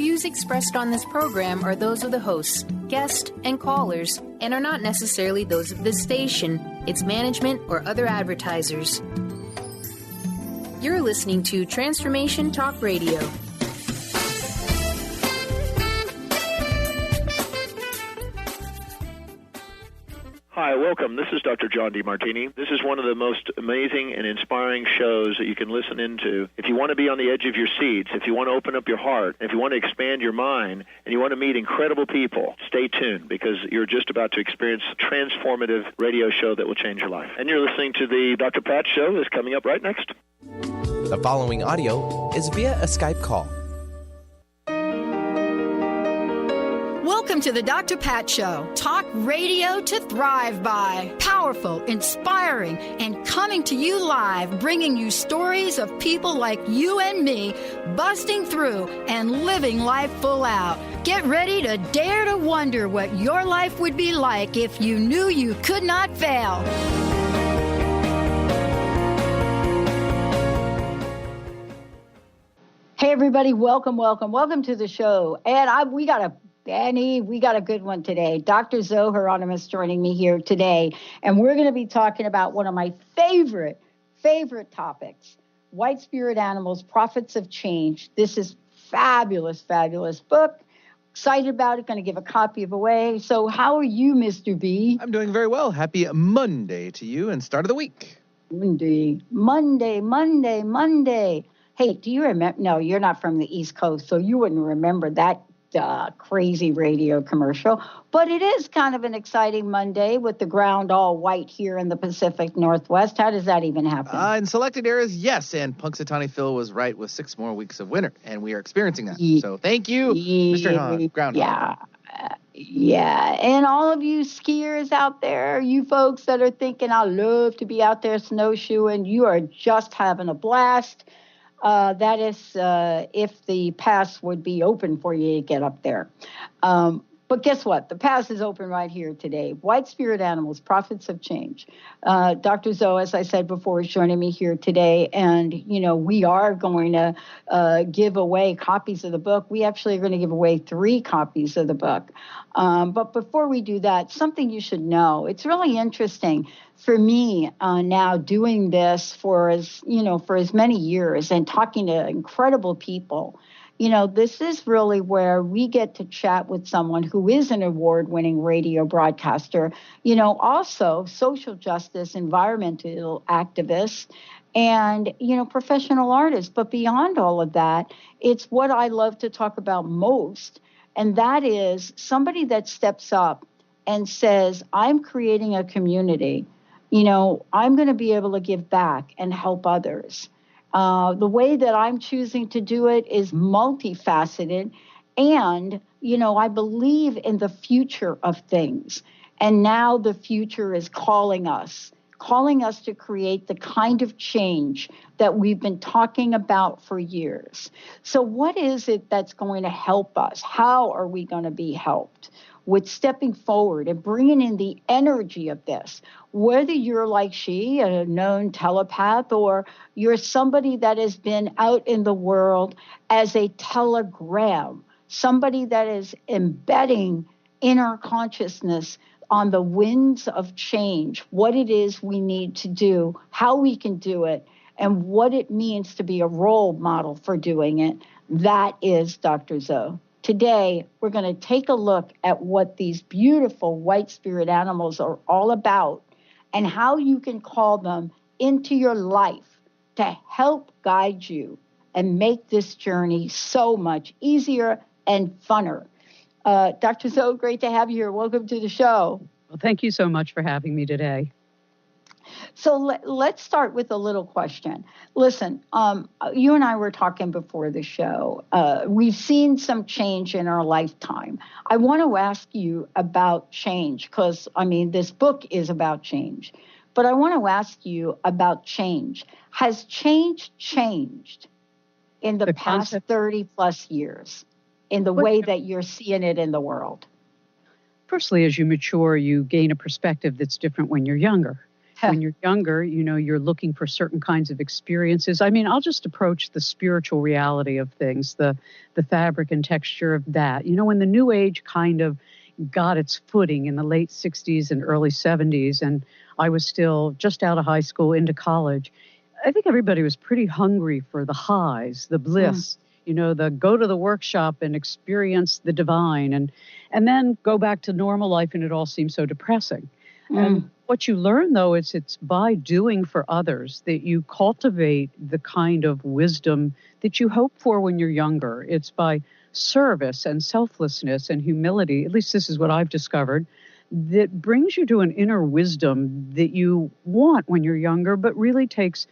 views expressed on this program are those of the hosts, guests, and callers, and are not necessarily those of this station, its management, or other advertisers. You're listening to Transformation Talk Radio. Hi, welcome. This is Dr. John DeMartini. This is one of the most amazing and inspiring shows that you can listen into. If you want to be on the edge of your seats, if you want to open up your heart, if you want to expand your mind, and you want to meet incredible people, stay tuned because you're just about to experience a transformative radio show that will change your life. And you're listening to the Dr. Pat Show that's coming up right next. The following audio is via a Skype call. Welcome to the Dr. Pat Show. Talk radio to thrive by. Powerful, inspiring, and coming to you live, bringing you stories of people like you and me busting through and living life full out. Get ready to dare to wonder what your life would be like if you knew you could not fail. Hey, everybody. Welcome to the show. And we got a good one today. Dr. Zohara Hieronimus joining me here today. And we're going to be talking about one of my favorite topics, White Spirit Animals, Prophets of Change. This is fabulous book. Excited about it. Going to give a copy away. So how are you, Mr. B? I'm doing very well. Happy Monday to you and start of the week. Monday. Hey, do you remember? No, you're not from the East Coast, so you wouldn't remember that crazy radio commercial. But it is kind of an exciting Monday with the ground all white here in the Pacific Northwest. How does that even happen? In selected areas, yes. And Punxsutawney Phil was right with 6 more weeks of winter, and we are experiencing that. So thank you, Mr. Groundhog. Yeah. And all of you skiers out there, you folks that are thinking, I love to be out there snowshoeing, you are just having a blast. That is if the pass would be open for you to get up there. But guess what? The pass is open right here today. White Spirit Animals, Prophets of Change. Dr. Zoe, as I said before, is joining me here today. And, we are going to give away copies of the book. We actually are going to give away 3 copies of the book. But before we do that, something you should know. It's really interesting for me now doing this for as many years and talking to incredible people. This is really where we get to chat with someone who is an award-winning radio broadcaster, also social justice, environmental activist, and, professional artist. But beyond all of that, it's what I love to talk about most, and that is somebody that steps up and says, I'm creating a community. I'm going to be able to give back and help others. The way that I'm choosing to do it is multifaceted. And, I believe in the future of things. And now the future is calling us to create the kind of change that we've been talking about for years. So what is it that's going to help us? How are we going to be helped? With stepping forward and bringing in the energy of this, whether you're like she, a known telepath, or you're somebody that has been out in the world as a telegram, somebody that is embedding inner consciousness on the winds of change, what it is we need to do, how we can do it, and what it means to be a role model for doing it. That is Dr. Zoe. Today, we're going to take a look at what these beautiful white spirit animals are all about and how you can call them into your life to help guide you and make this journey so much easier and funner. Dr. Zoe, great to have you here. Welcome to the show. Well, thank you so much for having me today. So let's start with a little question. Listen, you and I were talking before the show. We've seen some change in our lifetime. I want to ask you about change because, this book is about change. But I want to ask you about change. Has change changed in the past 30 plus years in the way that you're seeing it in the world? Firstly, as you mature, you gain a perspective that's different when you're younger. when you're younger, you're looking for certain kinds of experiences. I mean, I'll just approach the spiritual reality of things, the fabric and texture of that. When the New Age kind of got its footing in the late 60s and early 70s, and I was still just out of high school into college, I think everybody was pretty hungry for the highs, the bliss, the go to the workshop and experience the divine, and then go back to normal life, and it all seems so depressing. And what you learn, though, is it's by doing for others that you cultivate the kind of wisdom that you hope for when you're younger. It's by service and selflessness and humility, at least this is what I've discovered, that brings you to an inner wisdom that you want when you're younger, but really takes,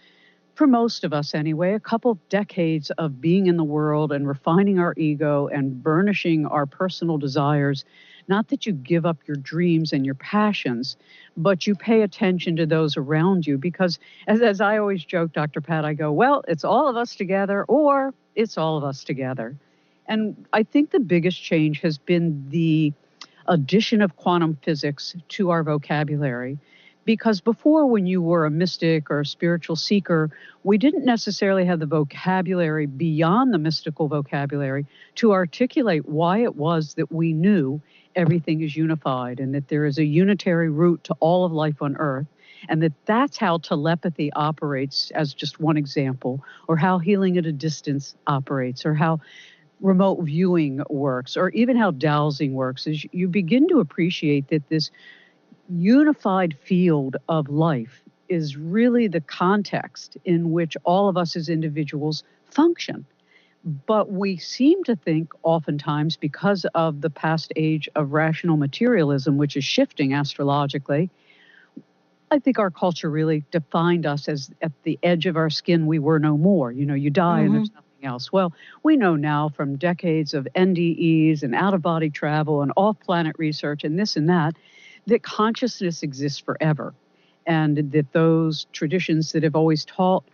for most of us anyway, a couple decades of being in the world and refining our ego and burnishing our personal desires. Not that you give up your dreams and your passions, but you pay attention to those around you. Because as I always joke, Dr. Pat, I go, well, it's all of us together, or it's all of us together. And I think the biggest change has been the addition of quantum physics to our vocabulary. Because before, when you were a mystic or a spiritual seeker, we didn't necessarily have the vocabulary beyond the mystical vocabulary to articulate why it was that we knew everything is unified and that there is a unitary root to all of life on Earth, and that's how telepathy operates, as just one example, or how healing at a distance operates, or how remote viewing works, or even how dowsing works. Is you begin to appreciate that this unified field of life is really the context in which all of us as individuals function. But we seem to think oftentimes, because of the past age of rational materialism, which is shifting astrologically, I think our culture really defined us as at the edge of our skin, we were no more. You die and there's nothing else. Well, we know now from decades of NDEs and out-of-body travel and off-planet research and this and that consciousness exists forever. And that those traditions that have always taught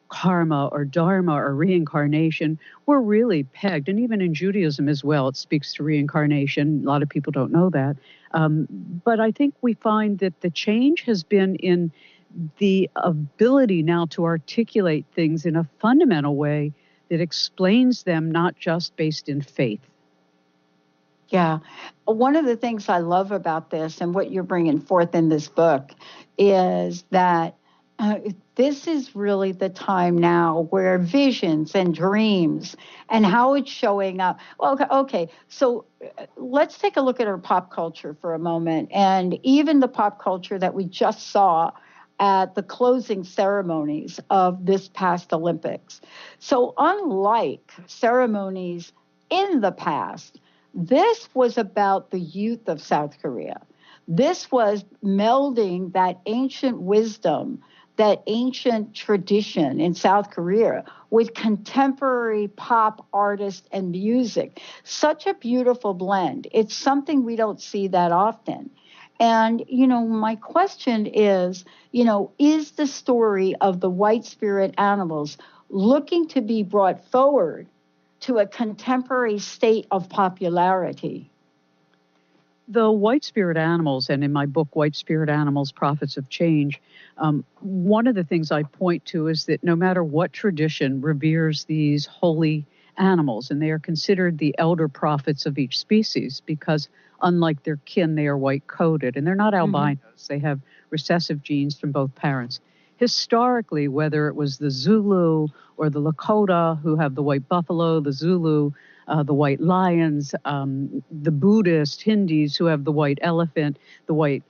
karma or dharma or reincarnation were really pegged. And even in Judaism as well, it speaks to reincarnation. A lot of people don't know that. But I think we find that the change has been in the ability now to articulate things in a fundamental way that explains them, not just based in faith. Yeah. One of the things I love about this and what you're bringing forth in this book is that this is really the time now where visions and dreams and how it's showing up. Well, okay. So let's take a look at our pop culture for a moment, and even the pop culture that we just saw at the closing ceremonies of this past Olympics. So unlike ceremonies in the past, this was about the youth of South Korea. This was melding that ancient wisdom, that ancient tradition in South Korea with contemporary pop artists and music. Such a beautiful blend. It's something we don't see that often. And, my question is the story of the white spirit animals looking to be brought forward to a contemporary state of popularity? The white spirit animals, and in my book, White Spirit Animals, Prophets of Change, one of the things I point to is that no matter what tradition reveres these holy animals, and they are considered the elder prophets of each species, because unlike their kin, they are white-coated, and they're not albinos. They have recessive genes from both parents. Historically, whether it was the Zulu or the Lakota, who have the white buffalo, the Zulu, the white lions, the Buddhist Hindus who have the white elephant, the white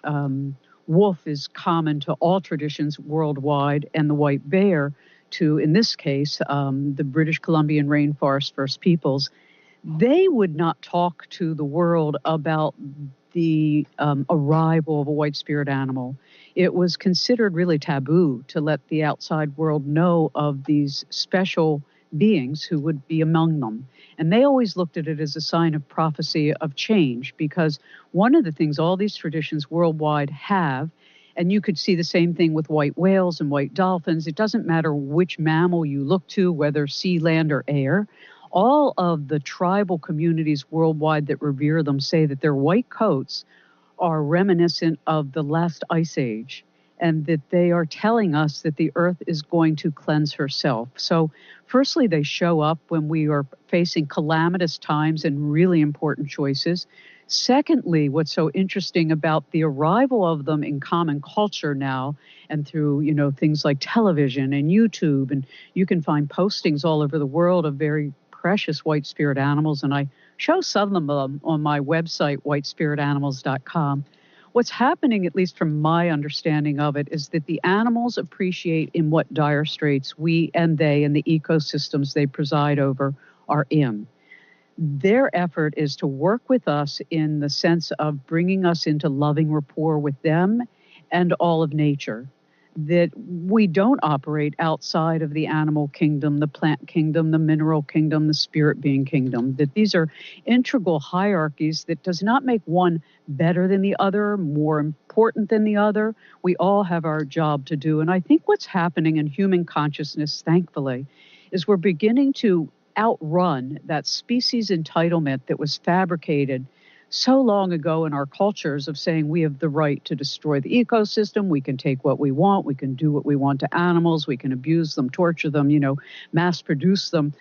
wolf is common to all traditions worldwide, and the white bear to, in this case, the British Columbian Rainforest First Peoples. They would not talk to the world about the arrival of a white spirit animal. It was considered really taboo to let the outside world know of these special beings who would be among them. And they always looked at it as a sign of prophecy of change, because one of the things all these traditions worldwide have, and you could see the same thing with white whales and white dolphins, it doesn't matter which mammal you look to, whether sea, land, or air, all of the tribal communities worldwide that revere them say that their white coats are reminiscent of the last ice age. and that they are telling us that the earth is going to cleanse herself. So firstly, they show up when we are facing calamitous times and really important choices. Secondly, what's so interesting about the arrival of them in common culture now and through, things like television and YouTube, and you can find postings all over the world of very precious white spirit animals, and I show some of them on my website, whitespiritanimals.com. What's happening, at least from my understanding of it, is that the animals appreciate in what dire straits we and they and the ecosystems they preside over are in. Their effort is to work with us in the sense of bringing us into loving rapport with them and all of nature, that we don't operate outside of the animal kingdom, the plant kingdom, the mineral kingdom, the spirit being kingdom, that these are integral hierarchies that does not make one better than the other, more important than the other. We all have our job to do. And I think what's happening in human consciousness, thankfully, is we're beginning to outrun that species entitlement that was fabricated so long ago in our cultures of saying we have the right to destroy the ecosystem, we can take what we want, we can do what we want to animals, we can abuse them, torture them, mass produce them.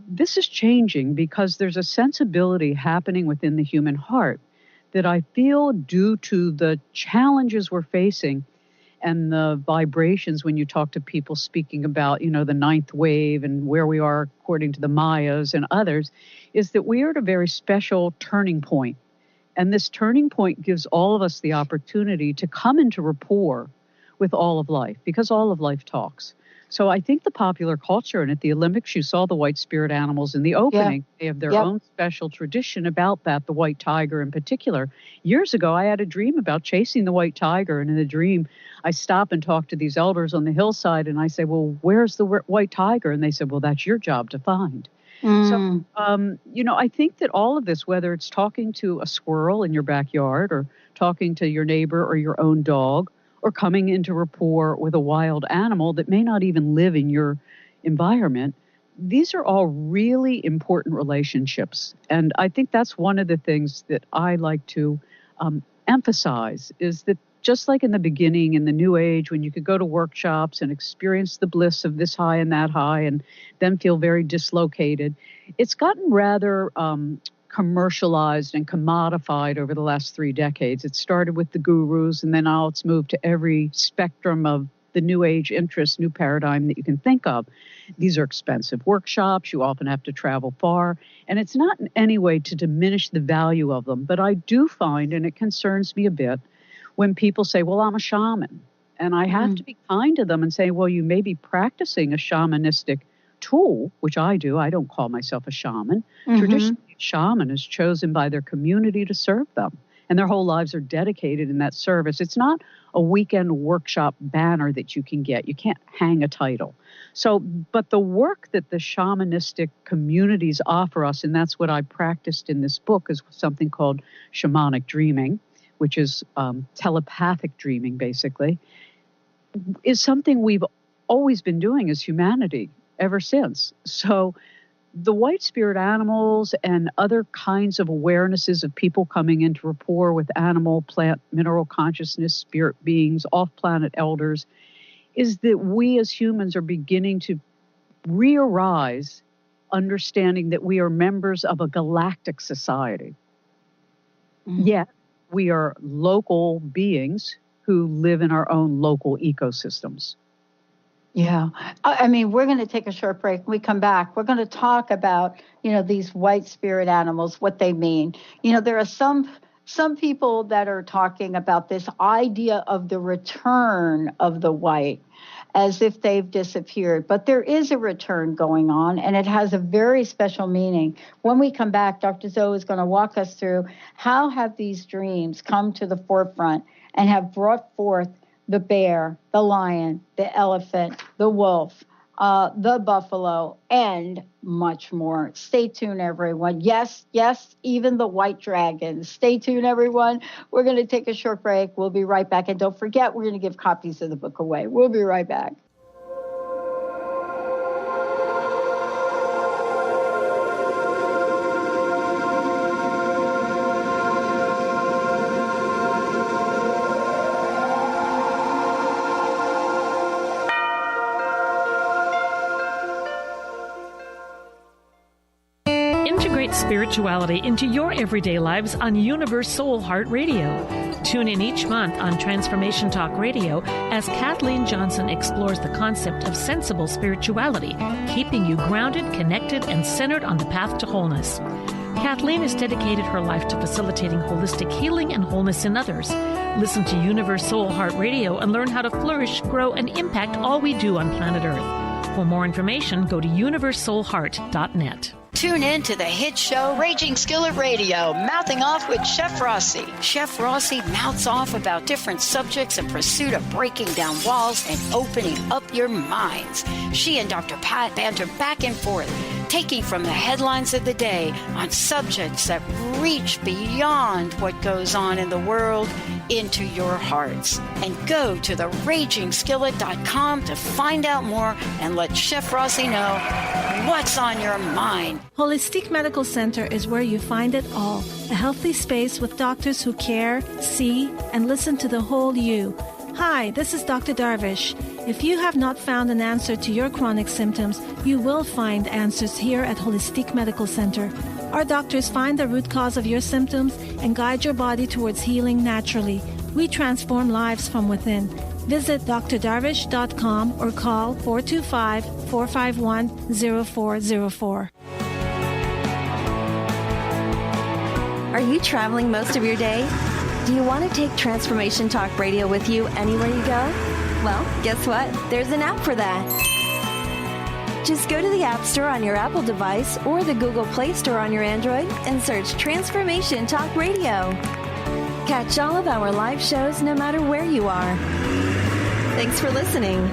This is changing because there's a sensibility happening within the human heart that I feel, due to the challenges we're facing and the vibrations when you talk to people speaking about, the ninth wave and where we are according to the Mayas and others, is that we are at a very special turning point. And this turning point gives all of us the opportunity to come into rapport with all of life, because all of life talks. So I think the popular culture, and at the Olympics, you saw the white spirit animals in the opening. Yeah. They have their own special tradition about that, the white tiger in particular. Years ago, I had a dream about chasing the white tiger. And in the dream, I stop and talk to these elders on the hillside. And I say, well, where's the white tiger? And they said, well, that's your job to find. So, I think that all of this, whether it's talking to a squirrel in your backyard or talking to your neighbor or your own dog, or coming into rapport with a wild animal that may not even live in your environment, these are all really important relationships. And I think that's one of the things that I like to emphasize, is that just like in the beginning, in the New Age, when you could go to workshops and experience the bliss of this high and that high and then feel very dislocated, it's gotten rather commercialized and commodified over the last 3 decades. It started with the gurus, and then now it's moved to every spectrum of the New Age interest, new paradigm that you can think of. These are expensive workshops. You often have to travel far. And it's not in any way to diminish the value of them, but I do find, and it concerns me a bit, when people say, well, I'm a shaman. And I have to be kind to them and say, well, you may be practicing a shamanistic tool, which I do. I don't call myself a shaman. Traditionally, a shaman is chosen by their community to serve them, and their whole lives are dedicated in that service. It's not a weekend workshop banner that you can get. You can't hang a title. So, but the work that the shamanistic communities offer us, and that's what I practiced in this book, is something called shamanic dreaming, which is telepathic dreaming, basically, is something we've always been doing as humanity ever since. So the white spirit animals and other kinds of awarenesses of people coming into rapport with animal, plant, mineral consciousness, spirit beings, off-planet elders, is that we as humans are beginning to re-arise, understanding that we are members of a galactic society. Yet we are local beings who live in our own local ecosystems. Yeah. I mean, we're going to take a short break. When we come back, we're going to talk about, these white spirit animals, what they mean. There are some people that are talking about this idea of the return of the white as if they've disappeared. But there is a return going on, and it has a very special meaning. When we come back, Dr. Zoe is going to walk us through how have these dreams come to the forefront and have brought forth the bear, the lion, the elephant, the wolf, the buffalo, and much more. Stay tuned, everyone. Yes, even the white dragon. Stay tuned, everyone. We're going to take a short break. We'll be right back. And don't forget, we're going to give copies of the book away. We'll be right back. Integrate spirituality into your everyday lives on Universe Soul Heart Radio. Tune in each month on Transformation Talk Radio as Kathleen Johnson explores the concept of sensible spirituality, keeping you grounded, connected, and centered on the path to wholeness. Kathleen has dedicated her life to facilitating holistic healing and wholeness in others. Listen to Universe Soul Heart Radio and learn how to flourish, grow, and impact all we do on planet Earth. For more information, go to universesoulheart.net. Tune in to the hit show Raging Skillet Radio, Mouthing Off with Chef Rossi. Chef Rossi mouths off about different subjects in pursuit of breaking down walls and opening up your minds. She and Dr. Pat banter back and forth, taking from the headlines of the day on subjects that reach beyond what goes on in the world into your hearts. And go to theragingskillet.com to find out more and let Chef Rossi know what's on your mind. Holistic Medical Center is where you find it all. A healthy space with doctors who care, see, and listen to the whole you. Hi, this is Dr. Darvish. If you have not found an answer to your chronic symptoms, you will find answers here at Holistic Medical Center. Our doctors find the root cause of your symptoms and guide your body towards healing naturally. We transform lives from within. Visit drdarvish.com or call 425-451-0404. Are you traveling most of your day? Do you want to take Transformation Talk Radio with you anywhere you go? Well, guess what? There's an app for that. Just go to the App Store on your Apple device or the Google Play Store on your Android and search Transformation Talk Radio. Catch all of our live shows no matter where you are. Thanks for listening.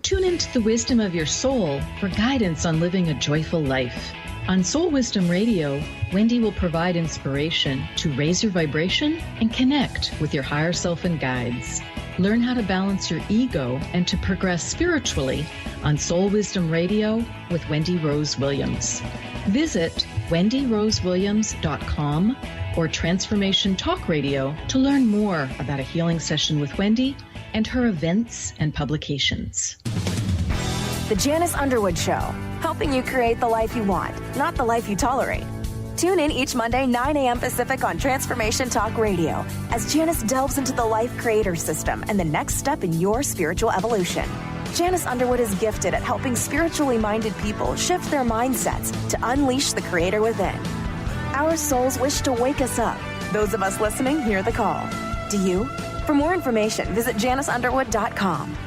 Tune into the wisdom of your soul for guidance on living a joyful life. On Soul Wisdom Radio, Wendy will provide inspiration to raise your vibration and connect with your higher self and guides. Learn how to balance your ego and to progress spiritually on Soul Wisdom Radio with Wendy Rose Williams. Visit wendyrosewilliams.com or Transformation Talk Radio to learn more about a healing session with Wendy and her events and publications. The Janice Underwood Show, helping you create the life you want, not the life you tolerate. Tune in each Monday, 9 a.m. Pacific on Transformation Talk Radio as Janice delves into the life creator system and the next step in your spiritual evolution. Janice Underwood is gifted at helping spiritually minded people shift their mindsets to unleash the creator within. Our souls wish to wake us up. Those of us listening hear the call. Do you? For more information, visit janiceunderwood.com.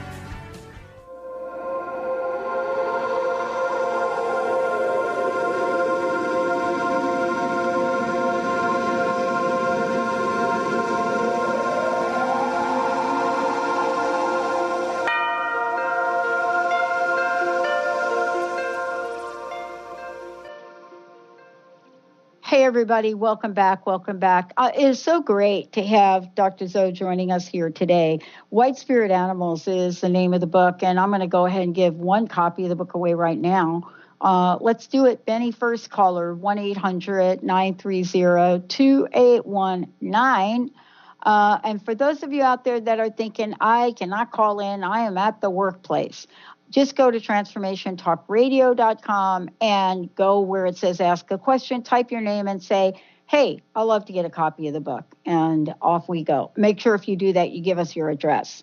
Hey, everybody. Welcome back. Welcome back. It is so great to have Dr. Zoe joining us here today. White Spirit Animals is the name of the book, and I'm going to go ahead and give one copy of the book away right now. Let's do it. Benny, first caller, 1-800-930-2819. And for those of you out there that are thinking, I cannot call in, I am at the workplace, just go to transformationtalkradio.com and go where it says ask a question, type your name and say, hey, I'd love to get a copy of the book. And off we go. Make sure if you do that, you give us your address.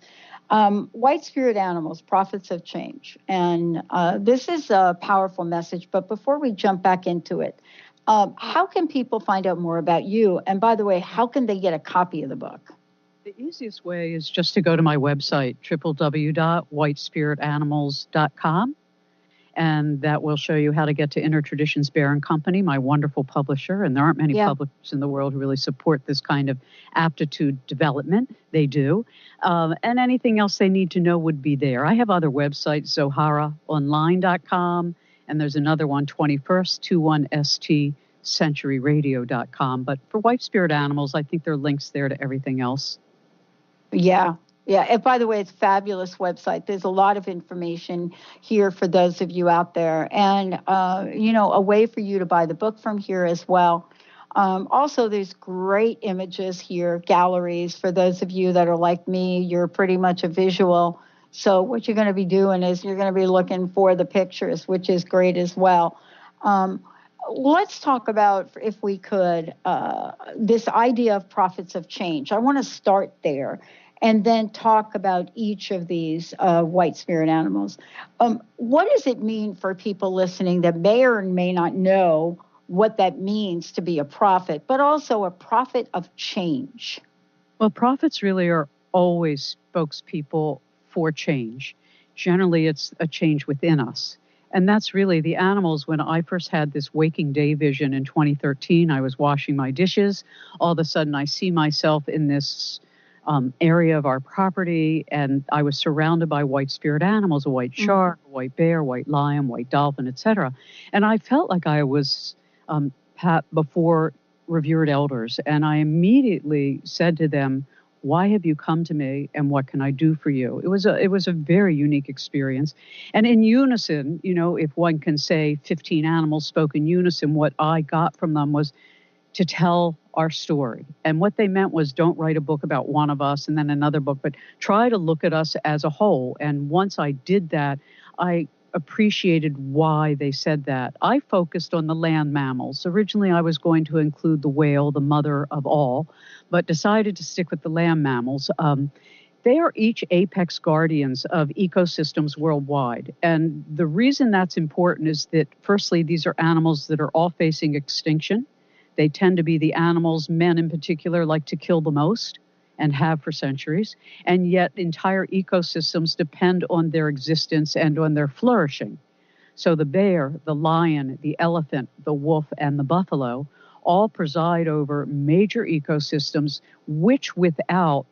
White Spirit Animals, Prophets of Change. And this is a powerful message. But before we jump back into it, how can people find out more about you? And by the way, how can they get a copy of the book? The easiest way is just to go to my website, www.whitespiritanimals.com, and that will show you how to get to Inner Traditions Bear and Company, my wonderful publisher. And there aren't many publishers in the world who really support this kind of aptitude development. They do. And anything else they need to know would be there. I have other websites, ZoharaOnline.com, and there's another one, 21st21st centuryradio.com. But for White Spirit Animals, I think there are links there to everything else. Yeah. And by the way, it's a fabulous website. There's a lot of information here for those of you out there. And, a way for you to buy the book from here as well. Also, there's great images here, galleries. For those of you that are like me, you're pretty much a visual So what you're going to be doing is you're going to be looking for the pictures, which is great as well. Let's talk about, if we could, this idea of prophets of change. I want to start there and then talk about each of these white spirit animals. What does it mean for people listening that may or may not know what that means to be a prophet, but also a prophet of change? Well, prophets really are always spokespeople for change. Generally, it's a change within us. And that's really the animals. When I first had this waking day vision in 2013, I was washing my dishes. All of a sudden, I see myself in this area of our property, and I was surrounded by white spirit animals, a white shark, a white bear, white lion, white dolphin, etc. And I felt like I was before revered elders, and I immediately said to them, "Why have you come to me, and what can I do for you?" It was a very unique experience. And in unison, if one can say 15 animals spoke in unison, what I got from them was to tell our story. And what they meant was, don't write a book about one of us and then another book, but try to look at us as a whole. And once I did that, I appreciated why they said that. I focused on the land mammals. Originally, I was going to include the whale, the mother of all, but decided to stick with the land mammals. They are each apex guardians of ecosystems worldwide. And the reason that's important is that, firstly, these are animals that are all facing extinction. They tend to be the animals, men in particular, like to kill the most and have for centuries. And yet entire ecosystems depend on their existence and on their flourishing. So the bear, the lion, the elephant, the wolf, and the buffalo all preside over major ecosystems, which without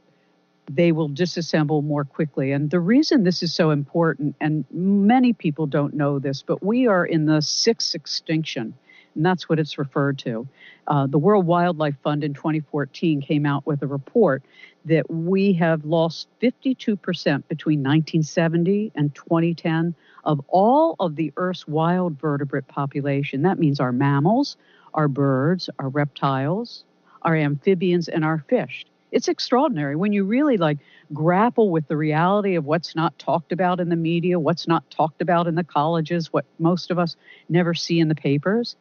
they will disassemble more quickly. And the reason this is so important, and many people don't know this, but we are in the sixth extinction. And that's what it's referred to. The World Wildlife Fund in 2014 came out with a report that we have lost 52% between 1970 and 2010 of all of the Earth's wild vertebrate population. That means our mammals, our birds, our reptiles, our amphibians, and our fish. It's extraordinary when you really grapple with the reality of what's not talked about in the media, what's not talked about in the colleges, what most of us never see in the papers.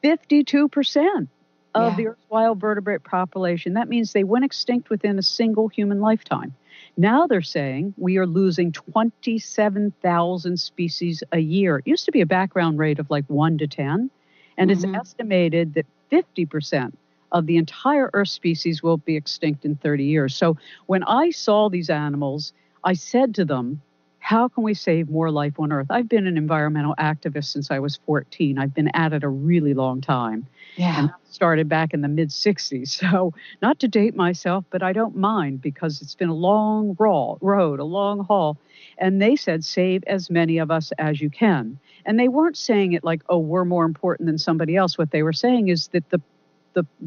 52% of the Earth's wild vertebrate population. That means they went extinct within a single human lifetime. Now they're saying we are losing 27,000 species a year. It used to be a background rate of 1 to 10, and it's estimated that 50% of the entire Earth species will be extinct in 30 years. So when I saw these animals, I said to them, how can we save more life on Earth? I've been an environmental activist since I was 14. I've been at it a really long time. Yeah. And I started back in the mid-60s. So not to date myself, but I don't mind because it's been a long road, a long haul. And they said, save as many of us as you can. And they weren't saying it like, oh, we're more important than somebody else. What they were saying is that the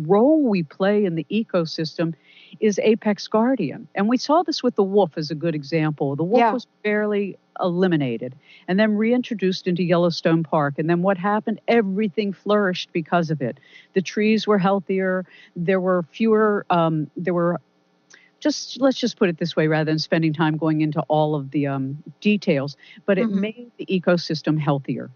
role we play in the ecosystem is apex guardian. And we saw this with the wolf as a good example. The wolf was barely eliminated and then reintroduced into Yellowstone Park. And then what happened? Everything flourished because of it. The trees were healthier. There were fewer, let's just put it this way rather than spending time going into all of the details, but it made the ecosystem healthier.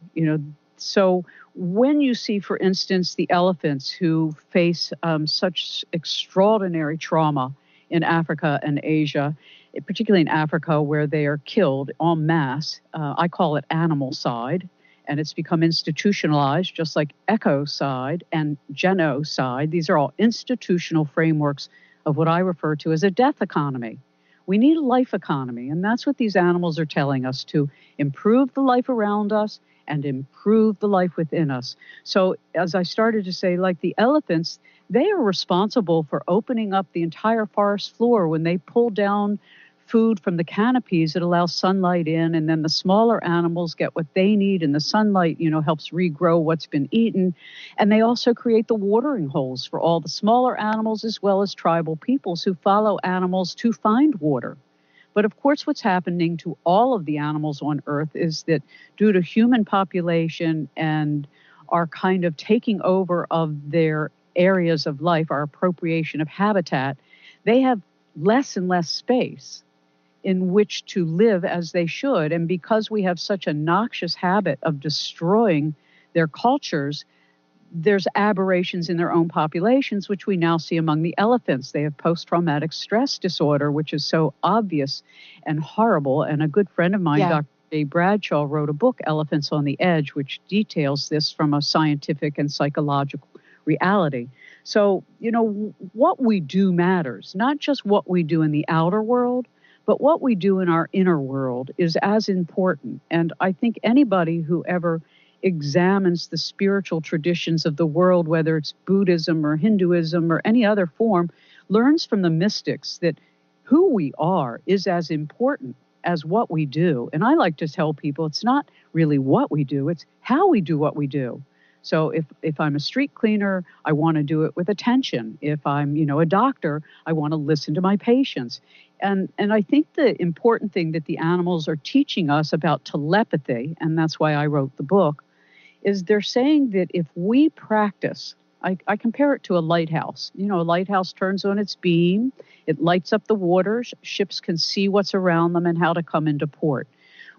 So when you see, for instance, the elephants who face such extraordinary trauma in Africa and Asia, particularly in Africa where they are killed en masse, I call it animal-cide, and it's become institutionalized, just like ecocide and genocide. These are all institutional frameworks of what I refer to as a death economy. We need a life economy, and that's what these animals are telling us, to improve the life around us and improve the life within us. So as I started to say, like the elephants, they are responsible for opening up the entire forest floor when they pull down food from the canopies. It allows sunlight in, and then the smaller animals get what they need, and the sunlight, helps regrow what's been eaten. And they also create the watering holes for all the smaller animals as well as tribal peoples who follow animals to find water. But of course, what's happening to all of the animals on Earth is that due to human population and our kind of taking over of their areas of life, our appropriation of habitat, they have less and less space. in which to live as they should. And because we have such a noxious habit of destroying their cultures, there's aberrations in their own populations, which we now see among the elephants. They have post-traumatic stress disorder, which is so obvious and horrible. And a good friend of mine, Dr. Jay Bradshaw, wrote a book, Elephants on the Edge, which details this from a scientific and psychological reality. So, what we do matters, not just what we do in the outer world, but what we do in our inner world is as important. And I think anybody who ever examines the spiritual traditions of the world, whether it's Buddhism or Hinduism or any other form, learns from the mystics that who we are is as important as what we do. And I like to tell people it's not really what we do, it's how we do what we do. So if I'm a street cleaner, I want to do it with attention. If I'm, a doctor, I want to listen to my patients. And I think the important thing that the animals are teaching us about telepathy, and that's why I wrote the book, is they're saying that if we practice, I compare it to a lighthouse. A lighthouse turns on its beam, it lights up the waters, ships can see what's around them and how to come into port.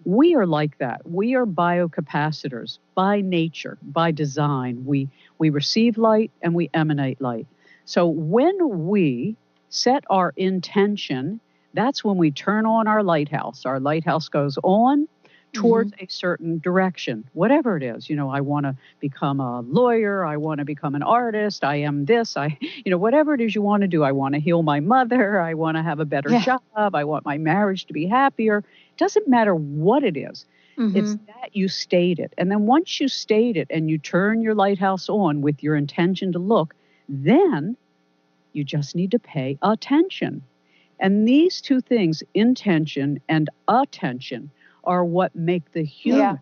We are like that. We are biocapacitors by nature, by design. We receive light and we emanate light. So when we set our intention, that's when we turn on our lighthouse. Our lighthouse goes on towards a certain direction, whatever it is. I want to become a lawyer. I want to become an artist. I am this. Whatever it is you want to do. I want to heal my mother. I want to have a better job. I want my marriage to be happier. It doesn't matter what it is. It's that you state it. And then once you state it and you turn your lighthouse on with your intention to look, then you just need to pay attention. And these two things, intention and attention, are what make the human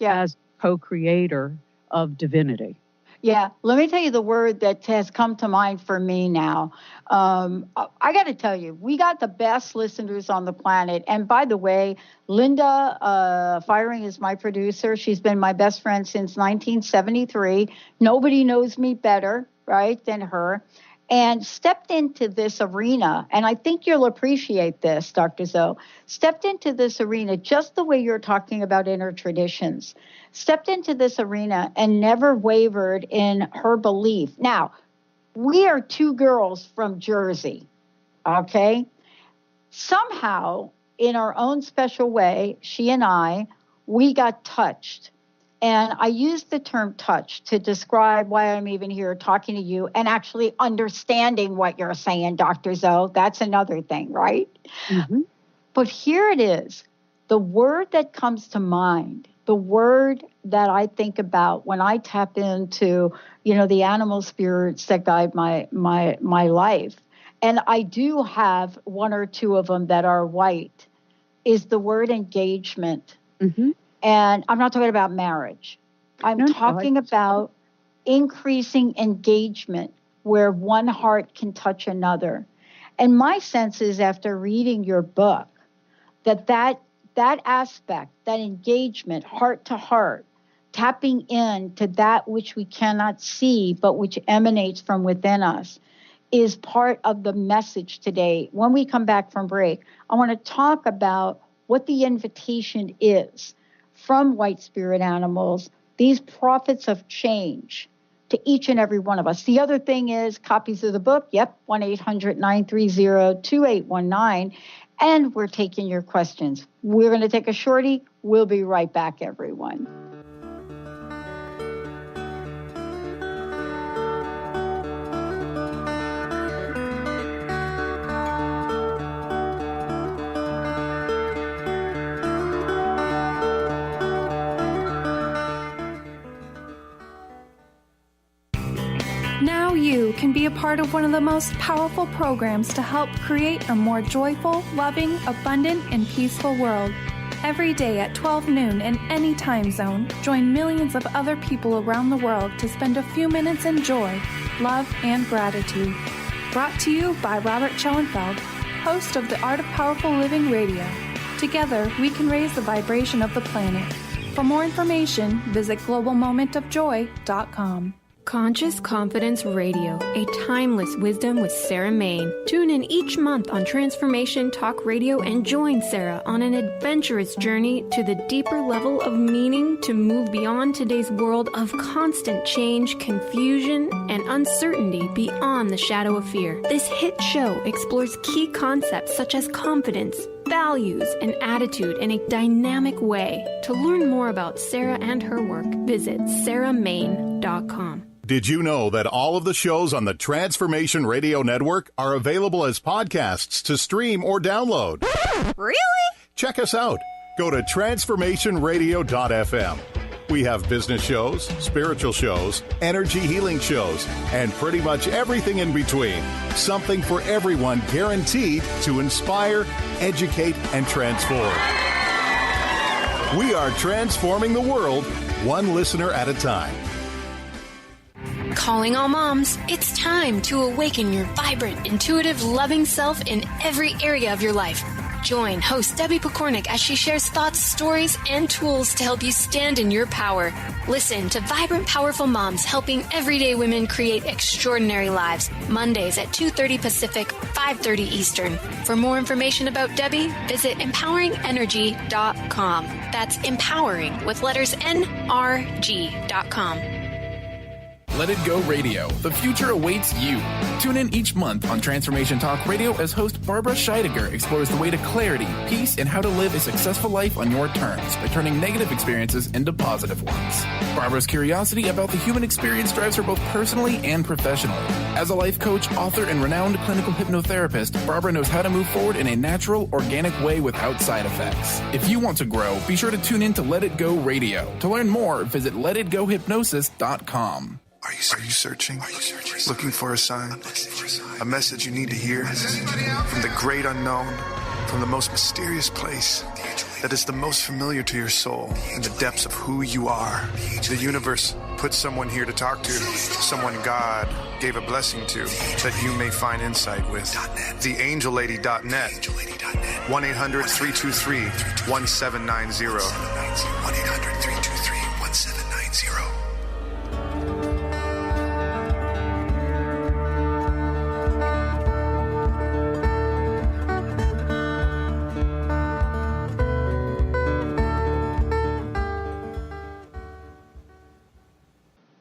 as co-creator of divinity. Yeah, let me tell you the word that has come to mind for me now. I got to tell you, we got the best listeners on the planet. And by the way, Linda Firing is my producer. She's been my best friend since 1973. Nobody knows me better, right, than her. And stepped into this arena, and I think you'll appreciate this, Dr. Zoe, stepped into this arena just the way you're talking about inner traditions, stepped into this arena and never wavered in her belief. Now, we are two girls from Jersey, okay? Somehow, in our own special way, she and I, we got touched. And I use the term touch to describe why I'm even here talking to you and actually understanding what you're saying, Dr. Zoe. That's another thing, right? But here it is. The word that comes to mind, the word that I think about when I tap into, the animal spirits that guide my life, and I do have one or two of them that are white, is the word engagement. And I'm not talking about marriage. I'm talking about increasing engagement where one heart can touch another. And my sense is after reading your book, that aspect, that engagement, heart to heart, tapping into that which we cannot see, but which emanates from within us, is part of the message today. When we come back from break, I want to talk about what the invitation is from white spirit animals, these prophets of change, to each and every one of us. The other thing is copies of the book, 1-800-930-2819, and we're taking your questions. We're going to take a shorty. We'll be right back, everyone. Now you can be a part of one of the most powerful programs to help create a more joyful, loving, abundant, and peaceful world. Every day at 12 noon in any time zone, join millions of other people around the world to spend a few minutes in joy, love, and gratitude. Brought to you by Robert Schoenfeld, host of the Art of Powerful Living Radio. Together, we can raise the vibration of the planet. For more information, visit globalmomentofjoy.com. Conscious Confidence Radio, a timeless wisdom with Sarah Main. Tune in each month on Transformation Talk Radio and join Sarah on an adventurous journey to the deeper level of meaning to move beyond today's world of constant change, confusion, and uncertainty beyond the shadow of fear. This hit show explores key concepts such as confidence, values, and attitude in a dynamic way. To learn more about Sarah and her work, visit sarahmain.com. Did you know that all of the shows on the Transformation Radio Network are available as podcasts to stream or download? Really? Check us out. Go to transformationradio.fm. We have business shows, spiritual shows, energy healing shows, and pretty much everything in between. Something for everyone, guaranteed to inspire, educate, and transform. We are transforming the world, one listener at a time. Calling all moms, it's time to awaken your vibrant, intuitive, loving self in every area of your life. Join host Debbie Pokornik as she shares thoughts, stories, and tools to help you stand in your power. Listen to Vibrant, Powerful Moms, helping everyday women create extraordinary lives. Mondays at 2:30 Pacific, 5:30 Eastern. For more information about Debbie, visit empoweringenergy.com. That's empowering with letters NRG.com. Let It Go Radio. The future awaits you. Tune in each month on Transformation Talk Radio as host Barbara Scheidegger explores the way to clarity, peace, and how to live a successful life on your terms by turning negative experiences into positive ones. Barbara's curiosity about the human experience drives her both personally and professionally. As a life coach, author, and renowned clinical hypnotherapist, Barbara knows how to move forward in a natural, organic way without side effects. If you want to grow, be sure to tune in to Let It Go Radio. To learn more, visit letitgohypnosis.com. Are you searching? Looking for a sign? A message you need to hear? From the great unknown, from the most mysterious place that is the most familiar to your soul, in the depths of who you are. The universe put someone here to talk to, someone God gave a blessing to, that you may find insight with. TheAngelLady.net. 1-800-323-1790. 1-800-323-1790.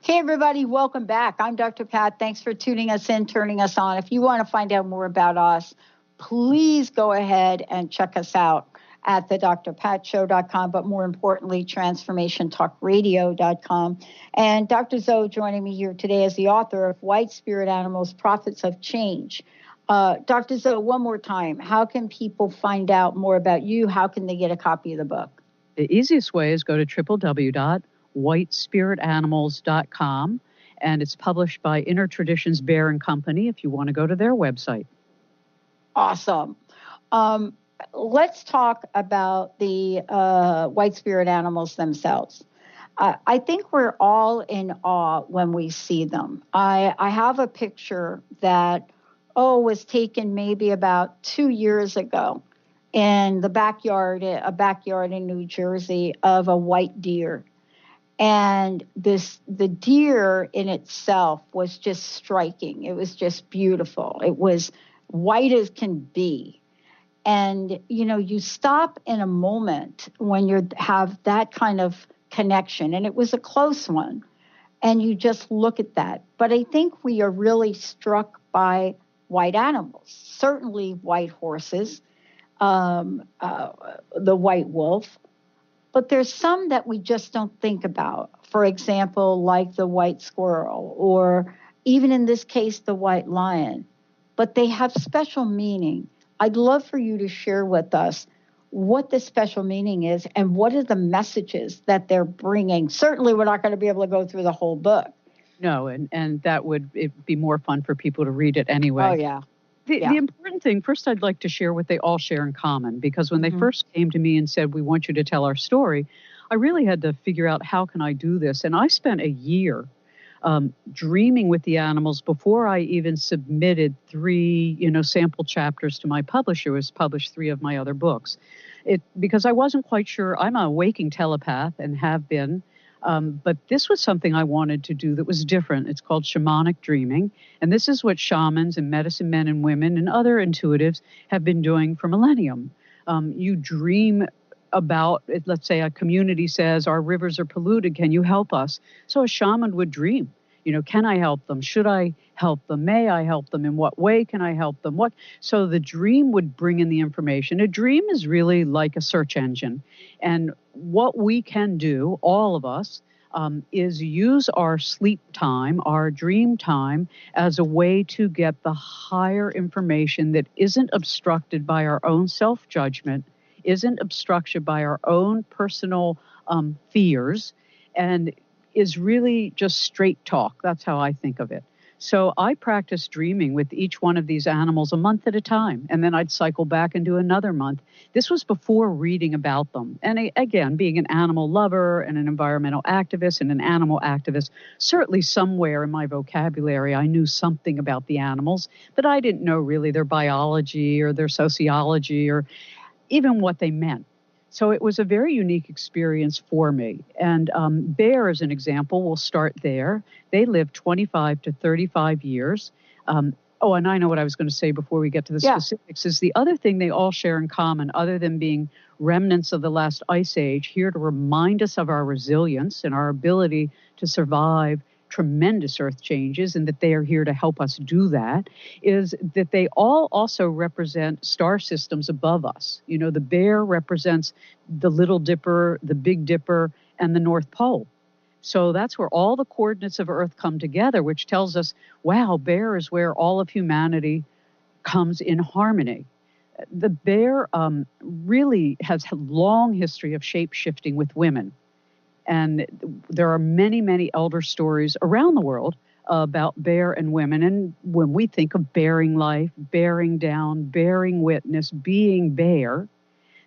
Hey, everybody, welcome back. I'm Dr. Pat. Thanks for tuning us in, turning us on. If you want to find out more about us, please go ahead and check us out at thedrpatshow.com, but more importantly, transformationtalkradio.com. And Dr. Zoe joining me here today as the author of White Spirit Animals, Prophets of Change. Dr. Zoe, one more time, how can people find out more about you? How can they get a copy of the book? The easiest way is go to www.whitespiritanimals.com, and it's published by Inner Traditions Bear and Company if you want to go to their website. Awesome. Let's talk about the white spirit animals themselves. I think we're all in awe when we see them. I have a picture that, was taken maybe about 2 years ago in the backyard, a backyard in New Jersey, of a white deer. And the deer in itself was just striking. It was just beautiful. It was white as can be. And, you stop in a moment when you have that kind of connection, and it was a close one, and you just look at that. But I think we are really struck by white animals, certainly white horses, the white wolf, but there's some that we just don't think about. For example, like the white squirrel, or even in this case, the white lion, but they have special meaning. I'd love for you to share with us what the special meaning is and what are the messages that they're bringing. Certainly, we're not going to be able to go through the whole book. No, and that would be more fun for people to read it anyway. Oh, yeah. The important thing, first I'd like to share what they all share in common, because when they first came to me and said, we want you to tell our story, I really had to figure out how can I do this. And I spent a year dreaming with the animals before I even submitted 3, sample chapters to my publisher, who has published 3 of my other books. Because I wasn't quite sure. I'm a waking telepath and have been. But this was something I wanted to do that was different. It's called shamanic dreaming. And this is what shamans and medicine men and women and other intuitives have been doing for millennium. You dream about, let's say a community says, our rivers are polluted, can you help us? So a shaman would dream, can I help them? Should I help them? May I help them? In what way can I help them? So the dream would bring in the information. A dream is really like a search engine. And what we can do, all of us, is use our sleep time, our dream time, as a way to get the higher information that isn't obstructed by our own self-judgment, isn't obstructed by our own personal fears, and is really just straight talk. That's how I think of it. So I practiced dreaming with each one of these animals a month at a time, and then I'd cycle back and do another month. This was before reading about them. And again, being an animal lover and an environmental activist and an animal activist, certainly somewhere in my vocabulary I knew something about the animals, but I didn't know really their biology or their sociology or even what they meant. So it was a very unique experience for me. And bear, as an example, we'll start there. They live 25 to 35 years. And I know what I was going to say before we get to the specifics, is the other thing they all share in common, other than being remnants of the last ice age, here to remind us of our resilience and our ability to survive tremendous earth changes, and that they are here to help us do that, is that they all also represent star systems above us. The bear represents the Little Dipper, the Big Dipper, and the North Pole. So that's where all the coordinates of Earth come together, which tells us, wow, bear is where all of humanity comes in harmony. The bear really has a long history of shape-shifting with women. And there are many, many elder stories around the world about bear and women. And when we think of bearing life, bearing down, bearing witness, being bear,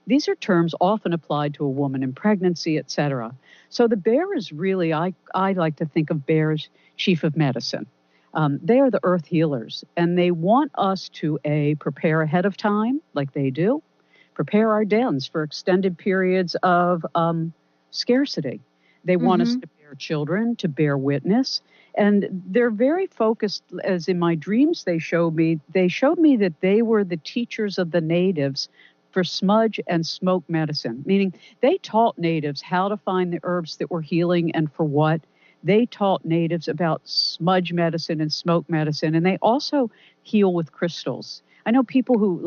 these are terms often applied to a woman in pregnancy, etc. So the bear is really, I like to think of bear as chief of medicine. They are the earth healers, and they want us to, prepare ahead of time, like they do, prepare our dens for extended periods of scarcity. They want us to bear children, to bear witness. And they're very focused, as in my dreams they showed me that they were the teachers of the natives for smudge and smoke medicine, meaning they taught natives how to find the herbs that were healing and for what. They taught natives about smudge medicine and smoke medicine, and they also heal with crystals. I know people who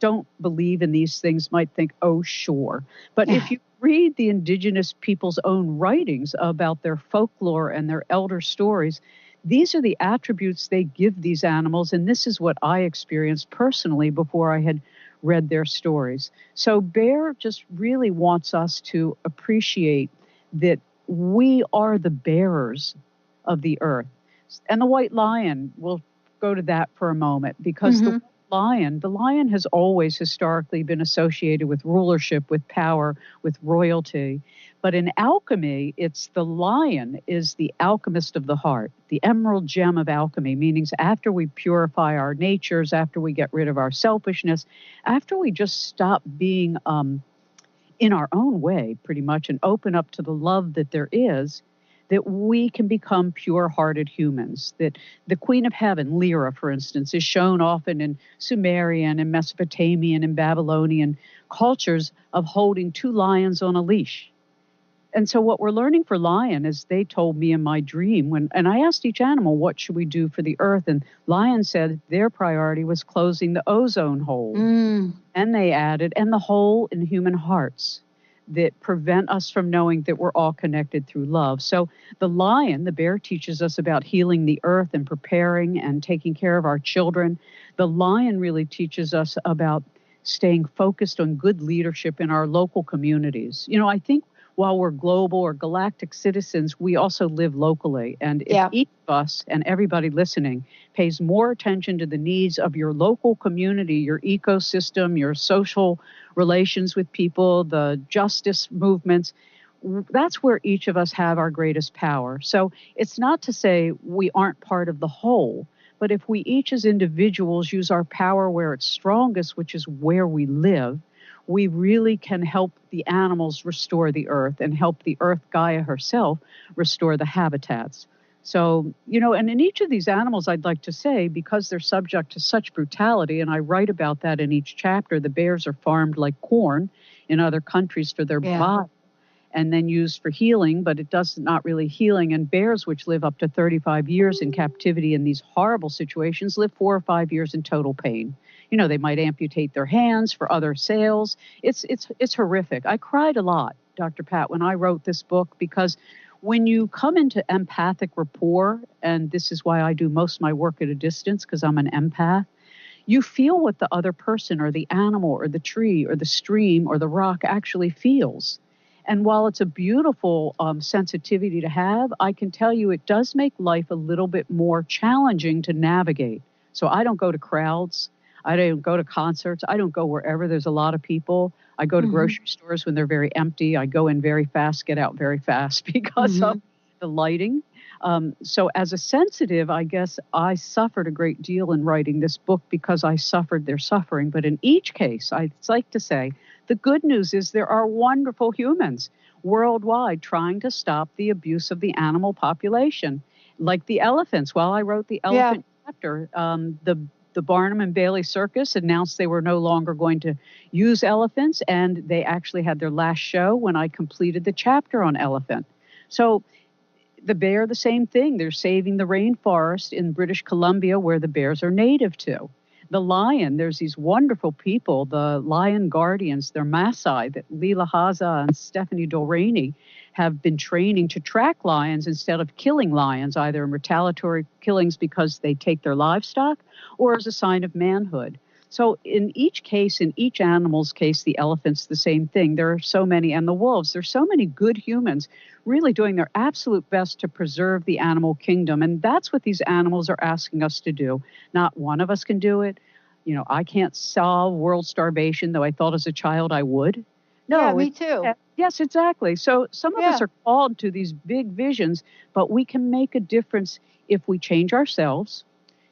don't believe in these things might think, oh, sure. But if you read the indigenous people's own writings about their folklore and their elder stories, these are the attributes they give these animals, and this is what I experienced personally before I had read their stories. So bear just really wants us to appreciate that we are the bearers of the earth. And the white lion, we'll go to that for a moment, because the lion has always historically been associated with rulership, with power, with royalty. But in alchemy, it's the lion is the alchemist of the heart, the emerald gem of alchemy, meaning after we purify our natures, after we get rid of our selfishness, after we just stop being in our own way, pretty much, and open up to the love that there is, that we can become pure-hearted humans. That the Queen of Heaven, Lyra, for instance, is shown often in Sumerian and Mesopotamian and Babylonian cultures of holding two lions on a leash. And so what we're learning for lion is, they told me in my dream, and I asked each animal, what should we do for the earth? And lion said their priority was closing the ozone hole. And they added, and the hole in human hearts that prevent us from knowing that we're all connected through love. So the lion, the bear, teaches us about healing the earth and preparing and taking care of our children. The lion really teaches us about staying focused on good leadership in our local communities. I think while we're global or galactic citizens, we also live locally. And if each of us and everybody listening pays more attention to the needs of your local community, your ecosystem, your social relations with people, the justice movements, that's where each of us have our greatest power. So it's not to say we aren't part of the whole, but if we each as individuals use our power where it's strongest, which is where we live, we really can help the animals restore the earth and help the earth Gaia herself restore the habitats. So, and in each of these animals, I'd like to say, because they're subject to such brutality, and I write about that in each chapter, the bears are farmed like corn in other countries for their body and then used for healing, but it does not really healing. And bears, which live up to 35 years in captivity in these horrible situations, live 4 or 5 years in total pain. They might amputate their hands for other sales. It's horrific. I cried a lot, Dr. Pat, when I wrote this book, because when you come into empathic rapport, and this is why I do most of my work at a distance because I'm an empath, you feel what the other person or the animal or the tree or the stream or the rock actually feels. And while it's a beautiful sensitivity to have, I can tell you it does make life a little bit more challenging to navigate. So I don't go to crowds. I don't go to concerts. I don't go wherever there's a lot of people. I go to grocery stores when they're very empty. I go in very fast, get out very fast because of the lighting. So as a sensitive, I guess I suffered a great deal in writing this book because I suffered their suffering. But in each case, I'd like to say, the good news is there are wonderful humans worldwide trying to stop the abuse of the animal population, like the elephants. While I wrote the elephant chapter, the Barnum and Bailey Circus announced they were no longer going to use elephants, and they actually had their last show when I completed the chapter on elephant. So the bear, the same thing. They're saving the rainforest in British Columbia where the bears are native to. The lion, there's these wonderful people, the lion guardians, they're Maasai, that Leela Haza and Stephanie Dolraney have been training to track lions instead of killing lions, either in retaliatory killings because they take their livestock or as a sign of manhood. So in each case, in each animal's case, the elephant's the same thing. There are so many, and the wolves, there's so many good humans really doing their absolute best to preserve the animal kingdom. And that's what these animals are asking us to do. Not one of us can do it. I can't solve world starvation, though I thought as a child I would. No, yeah, me too. Yes, exactly. So some of us are called to these big visions, but we can make a difference if we change ourselves,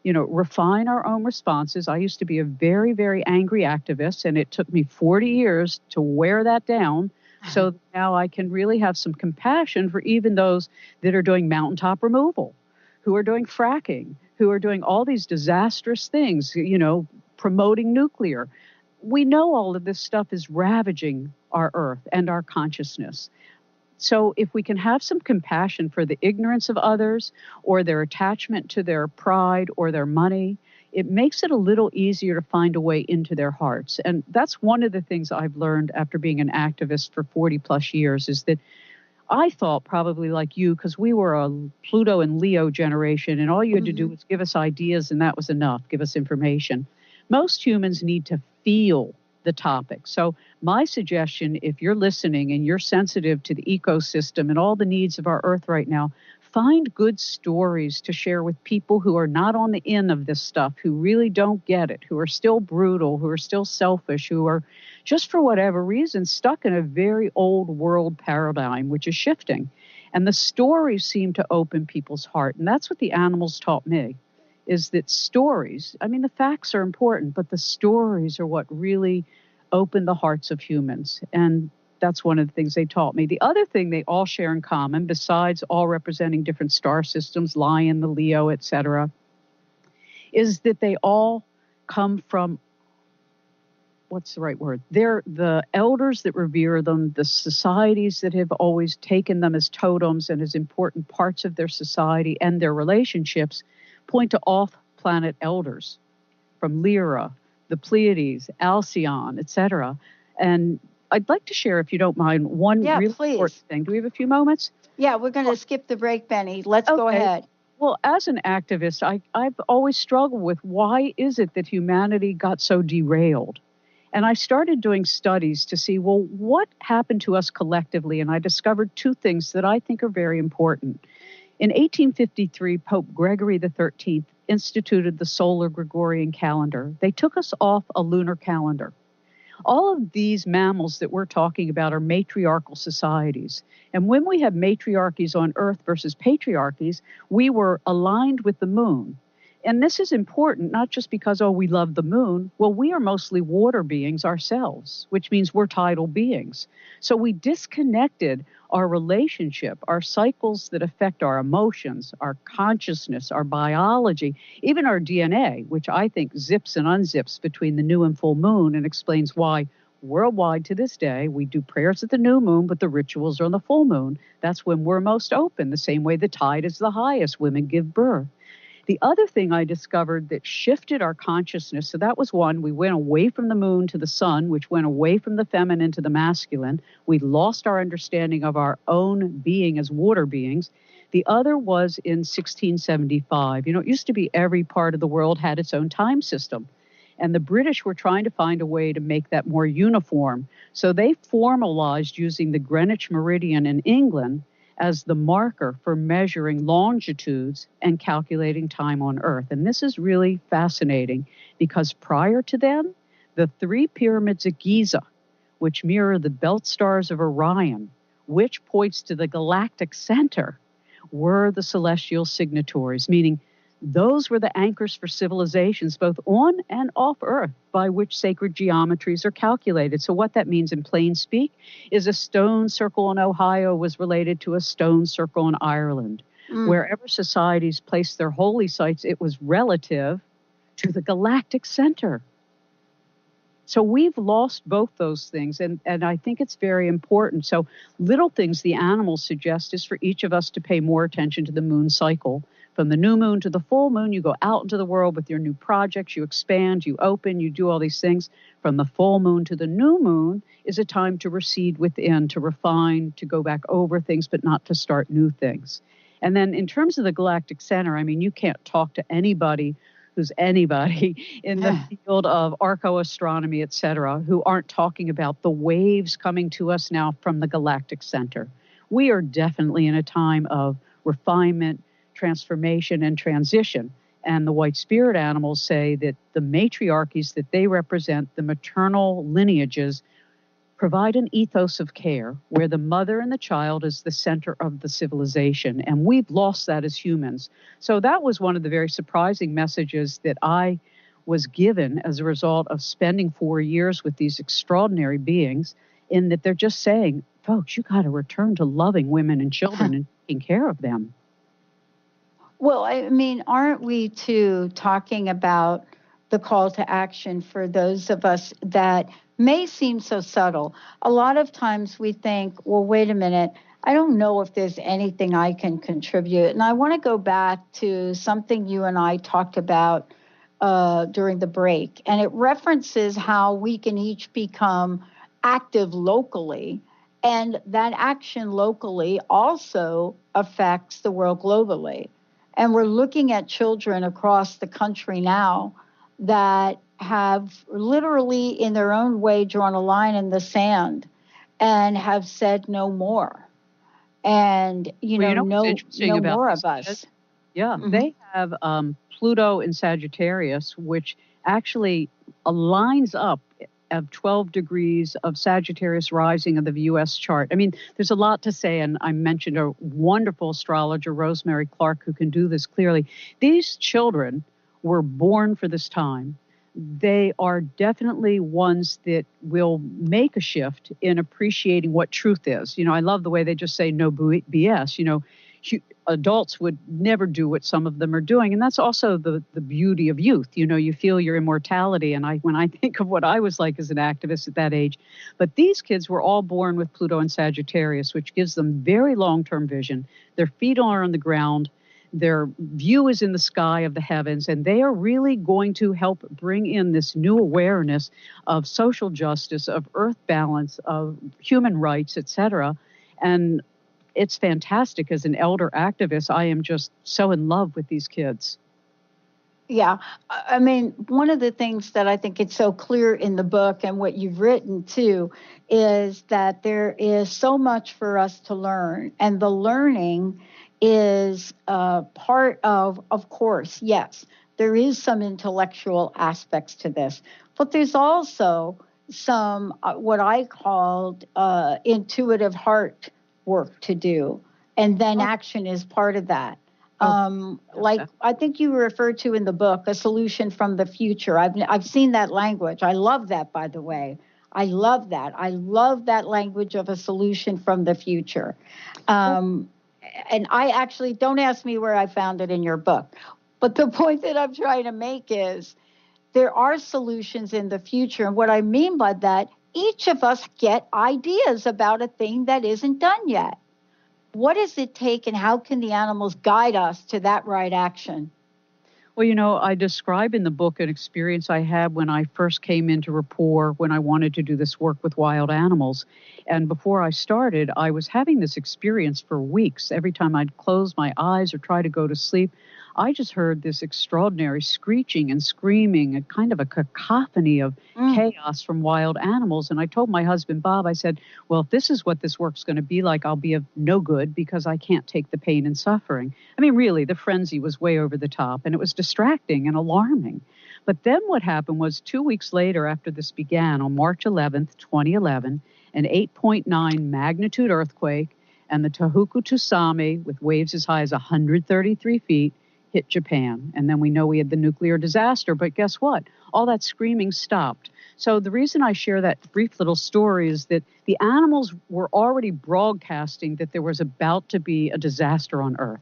refine our own responses. I used to be a very, very angry activist, and it took me 40 years to wear that down. So now I can really have some compassion for even those that are doing mountaintop removal, who are doing fracking, who are doing all these disastrous things, promoting nuclear. We know all of this stuff is ravaging our earth and our consciousness. So if we can have some compassion for the ignorance of others or their attachment to their pride or their money, it makes it a little easier to find a way into their hearts. And that's one of the things I've learned after being an activist for 40 plus years, is that I thought, probably like you, because we were a Pluto and Leo generation, and all you had to do was give us ideas and that was enough, give us information. Most humans need to feel the topic. So my suggestion, if you're listening and you're sensitive to the ecosystem and all the needs of our earth right now, find good stories to share with people who are not on the in of this stuff, who really don't get it, who are still brutal, who are still selfish, who are just for whatever reason stuck in a very old world paradigm, which is shifting. And the stories seem to open people's heart. And that's what the animals taught me. Is that stories, the facts are important, but the stories are what really open the hearts of humans. And that's one of the things they taught me. The other thing they all share in common, besides all representing different star systems, Lion, the Leo, etc., is that they all come from, what's the right word? They're the elders that revere them, the societies that have always taken them as totems and as important parts of their society and their relationships, point to off-planet elders from Lyra, the Pleiades, Alcyon, etc. And I'd like to share, if you don't mind, one really important thing. Do we have a few moments? Yeah, we're going to skip the break, Benny. Let's go ahead. Well, as an activist, I've always struggled with why is it that humanity got so derailed? And I started doing studies to see, well, what happened to us collectively? And I discovered two things that I think are very important. In 1853, Pope Gregory XIII instituted the solar Gregorian calendar. They took us off a lunar calendar. All of these mammals that we're talking about are matriarchal societies. And when we have matriarchies on Earth versus patriarchies, we were aligned with the moon. And this is important, not just because, we love the moon. Well, we are mostly water beings ourselves, which means we're tidal beings. So we disconnected our relationship, our cycles that affect our emotions, our consciousness, our biology, even our DNA, which I think zips and unzips between the new and full moon and explains why worldwide to this day we do prayers at the new moon, but the rituals are on the full moon. That's when we're most open, the same way the tide is the highest, women give birth. The other thing I discovered that shifted our consciousness, so that was one, we went away from the moon to the sun, which went away from the feminine to the masculine. We lost our understanding of our own being as water beings. The other was in 1675. It used to be every part of the world had its own time system. And the British were trying to find a way to make that more uniform. So they formalized using the Greenwich Meridian in England as the marker for measuring longitudes and calculating time on Earth. And this is really fascinating because prior to then, the 3 pyramids of Giza, which mirror the belt stars of Orion, which points to the galactic center, were the celestial signatories, meaning those were the anchors for civilizations both on and off Earth by which sacred geometries are calculated. So what that means in plain speak is a stone circle in Ohio was related to a stone circle in Ireland. Wherever societies placed their holy sites, it was relative to the galactic center. So we've lost both those things, and I think it's very important. So little things the animals suggest is for each of us to pay more attention to the moon cycle. From the new moon to the full moon, you go out into the world with your new projects, you expand, you open, you do all these things. From the full moon to the new moon is a time to recede within, to refine, to go back over things, but not to start new things. And then in terms of the galactic center, I mean, you can't talk to anybody who's anybody in the field of archaeoastronomy, et cetera, who aren't talking about the waves coming to us now from the galactic center. We are definitely in a time of refinement, transformation, and transition. And the white spirit animals say that the matriarchies that they represent, the maternal lineages, provide an ethos of care where the mother and the child is the center of the civilization. And we've lost that as humans. So that was one of the very surprising messages that I was given as a result of spending 4 years with these extraordinary beings, in that they're just saying, folks, you got to return to loving women and children and taking care of them. Well, I mean, aren't we too talking about the call to action for those of us that may seem so subtle? A lot of times we think, well, wait a minute, I don't know if there's anything I can contribute. And I want to go back to something you and I talked about during the break. And it references how we can each become active locally. And that action locally also affects the world globally. And we're looking at children across the country now that have literally in their own way drawn a line in the sand and have said no more. And, no more of us. Yeah, they have Pluto in Sagittarius, which actually aligns up of 12 degrees of Sagittarius rising of the U.S. chart. I mean, there's a lot to say, and I mentioned a wonderful astrologer, Rosemary Clark, who can do this clearly. These children were born for this time. They are definitely ones that will make a shift in appreciating what truth is. I love the way they just say no BS. Adults would never do what some of them are doing. And that's also the beauty of youth. You feel your immortality. And when I think of what I was like as an activist at that age, but these kids were all born with Pluto and Sagittarius, which gives them very long-term vision. Their feet are on the ground. Their view is in the sky of the heavens, and they are really going to help bring in this new awareness of social justice, of earth balance, of human rights, et cetera. And it's fantastic. As an elder activist, I am just so in love with these kids. Yeah. I mean, one of the things that I think it's so clear in the book and what you've written too is that there is so much for us to learn. And the learning is part of course, yes, there is some intellectual aspects to this, but there's also some what I called intuitive heart work to do. And then action is part of that. Like I think you referred to in the book, a solution from the future. I've seen that language. I love that, by the way. I love that. I love that language of a solution from the future. And I actually, don't ask me where I found it in your book, but the point that I'm trying to make is there are solutions in the future. And what I mean by that, each of us get ideas about a thing that isn't done yet. What does it take, and how can the animals guide us to that right action? Well, I describe in the book an experience I had when I first came into rapport when I wanted to do this work with wild animals. And before I started, I was having this experience for weeks. Every time I'd close my eyes or try to go to sleep, I just heard this extraordinary screeching and screaming, a kind of a cacophony of chaos from wild animals. And I told my husband, Bob, I said, well, if this is what this work's going to be like, I'll be of no good because I can't take the pain and suffering. I mean, really, the frenzy was way over the top, and it was distracting and alarming. But then what happened was 2 weeks later after this began, on March 11th, 2011, an 8.9 magnitude earthquake and the Tohoku tsunami with waves as high as 133 feet hit Japan. And then we know we had the nuclear disaster. But guess what? All that screaming stopped. So the reason I share that brief little story is that the animals were already broadcasting that there was about to be a disaster on Earth.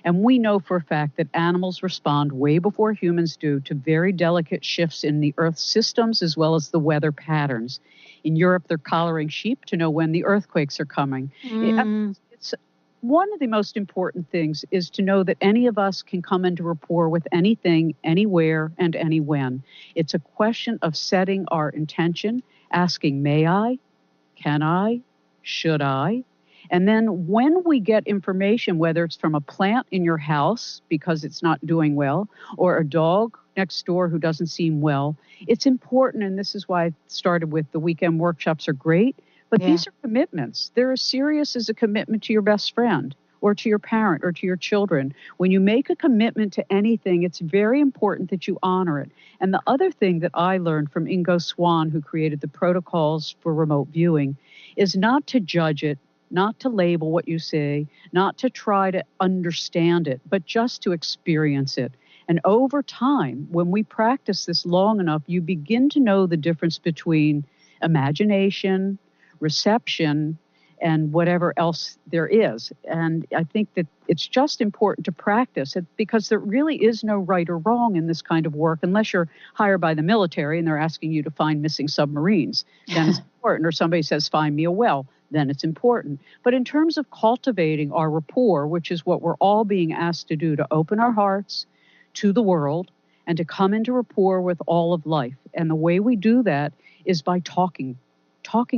And we know for a fact that animals respond way before humans do to very delicate shifts in the Earth's systems as well as the weather patterns. In Europe, they're collaring sheep to know when the earthquakes are coming. It's one of the most important things is to know that any of us can come into rapport with anything, anywhere, and any when. It's a question of setting our intention, asking, may I? Can I? Should I? And then when we get information, whether it's from a plant in your house because it's not doing well, or a dog next door who doesn't seem well, it's important, and this is why I started with the weekend workshops are great, but these are commitments. They're as serious as a commitment to your best friend or to your parent or to your children. When you make a commitment to anything, it's very important that you honor it. And the other thing that I learned from Ingo Swann, who created the protocols for remote viewing, is not to judge it, not to label what you say, not to try to understand it, but just to experience it. And over time, when we practice this long enough, you begin to know the difference between imagination, reception, and whatever else there is. And I think that it's just important to practice it because there really is no right or wrong in this kind of work unless you're hired by the military and they're asking you to find missing submarines. Then it's important. Or somebody says, find me a well. Then it's important. But in terms of cultivating our rapport, which is what we're all being asked to do, to open our hearts to the world and to come into rapport with all of life. And the way we do that is by talking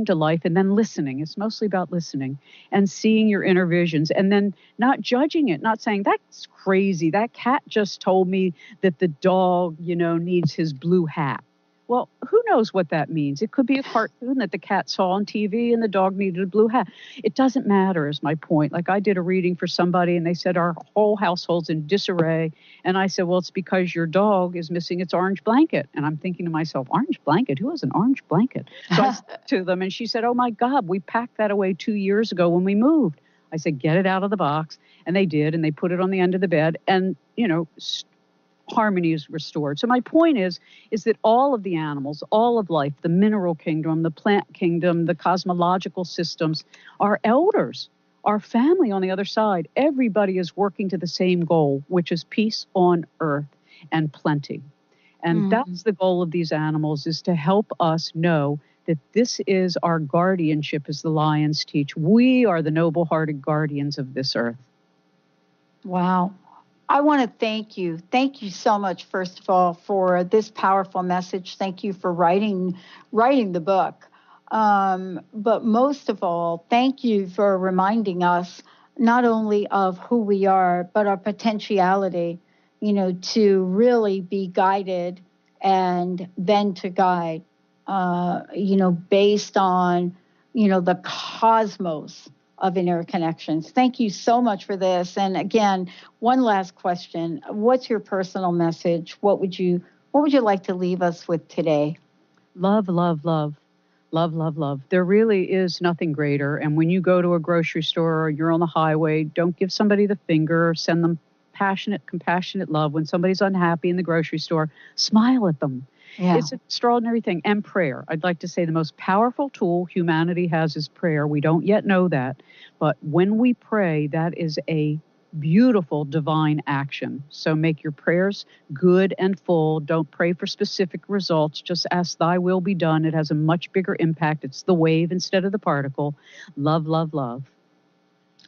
to life and then listening. It's mostly about listening and seeing your inner visions and then not judging it, not saying that's crazy. That cat just told me that the dog, needs his blue hat. Well, who knows what that means? It could be a cartoon that the cat saw on TV and the dog needed a blue hat. It doesn't matter is my point. Like I did a reading for somebody and they said our whole household's in disarray. And I said, well, it's because your dog is missing its orange blanket. And I'm thinking to myself, orange blanket? Who has an orange blanket? So I said to them and she said, oh my God, we packed that away 2 years ago when we moved. I said, get it out of the box. And they did. And they put it on the end of the bed and, harmony is restored. So my point is that all of the animals, all of life, the mineral kingdom, the plant kingdom, the cosmological systems, are elders, our family on the other side. Everybody is working to the same goal, which is peace on earth and plenty. And that's the goal of these animals, is to help us know that this is our guardianship, as the lions teach. We are the noble-hearted guardians of this earth. Wow. I want to thank you. Thank you so much, first of all, for this powerful message. Thank you for writing the book. But most of all, thank you for reminding us not only of who we are, but our potentiality, to really be guided and then to guide, based on, the cosmos of interconnections. Thank you so much for this. And again, one last question. What's your personal message? What would you like to leave us with today? Love, love, love. Love, love, love. There really is nothing greater. And when you go to a grocery store or you're on the highway, don't give somebody the finger or send them passionate, compassionate love. When somebody's unhappy in the grocery store, smile at them. Yeah. It's an extraordinary thing. And prayer. I'd like to say the most powerful tool humanity has is prayer. We don't yet know that. But when we pray, that is a beautiful divine action. So make your prayers good and full. Don't pray for specific results. Just ask thy will be done. It has a much bigger impact. It's the wave instead of the particle. Love, love, love.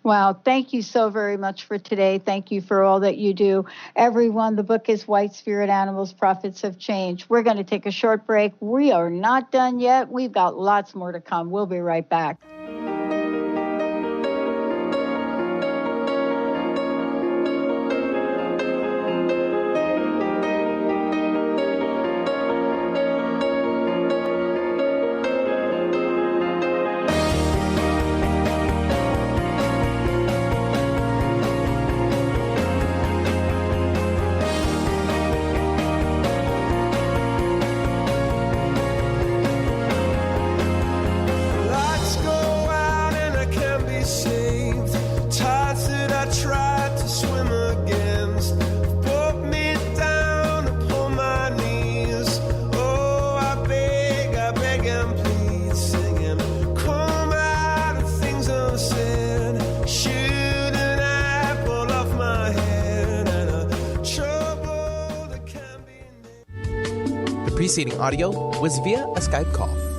Wow, thank you so very much for today. Thank you for all that you do. Everyone, the book is White Spirit Animals, Prophets of Change. We're going to take a short break. We are not done yet. We've got lots more to come. We'll be right back. The preceding audio was via a Skype call.